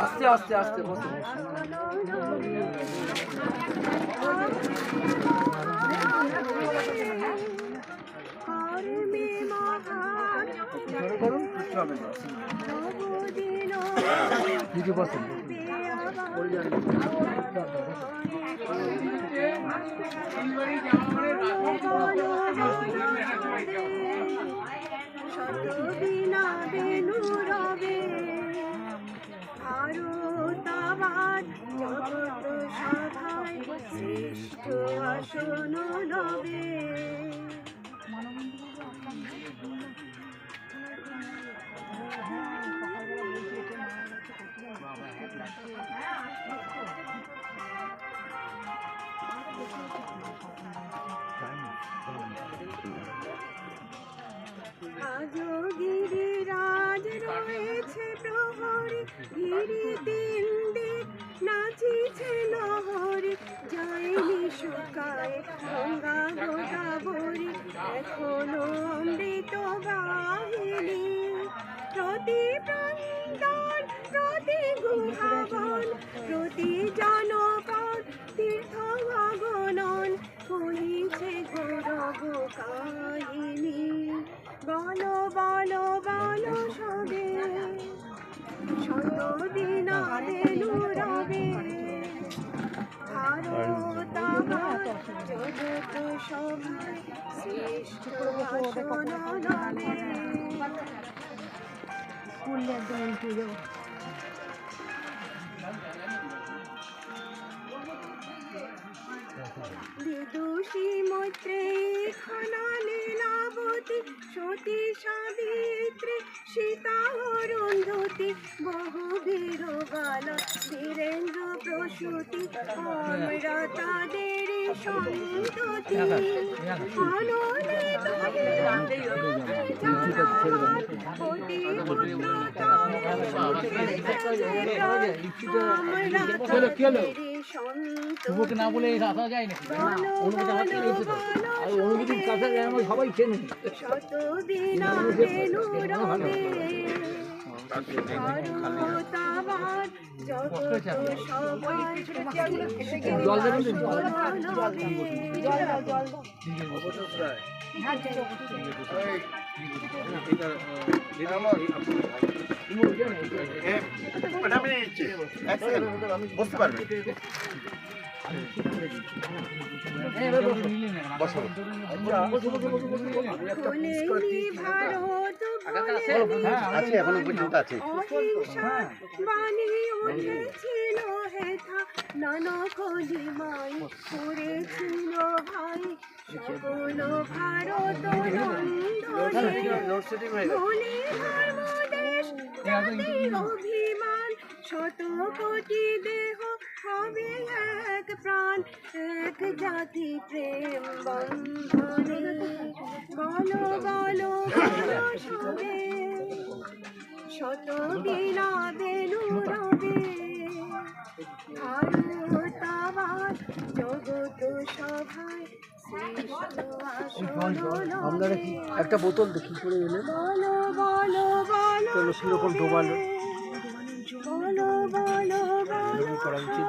আস্তে আস্তে আস্তে বসো। করুন কিছু হবে না। দিদি বসুন। শ্রেষ্ঠ আসন রবে। আজো গিরিরাজ রয়েছে প্রহরী, গিরি দিন দিন নাচিছে লহরী, যায়নি শুকায় গঙ্গা গোদাবরী, এখনো অমৃত বাহিনী। প্রতি প্রান্তর প্রতি গুহাবন প্রতি জনপদ তীর্থ অগণন কহিছে গৌরব কাহিনী। বলো বলো বলো সবে শতদিন বেলু রবে, ভারত আমার জগৎ সভায় শ্রেষ্ঠ আসন রবে। বিদুষী মৈত্রেয়ী খনা লীলাবতী, সতী সাবিত্রী সীতা অরুন্ধতী, বহু বীর বালা বীরেন্দ্র প্রসূতি, আমরা তাদের সন্ততি। শুভকে না বলে আসা যায় না। অনুভূতির কাছে সবাই চেনে। জল দেবেন বুঝতে পারবে। আছে এখনো পর্যন্ত আছে। নানা কলিমাই করেছিল ভাই, সকল ভারত অভিমান, শত কোটি দেহ হবে এক প্রাণ, এক জাতি প্রেম বন্ধনে। বলো বলো বলো সবে শত দিনা বেলু রবে, ভারত আমার জগৎ সভায় শ্রেষ্ঠ আসন রবে। একটা বোতল দেখি করে এলে বলো বলো বলো কিরকম ডোবালো বলো বলো বলো করা উচিত।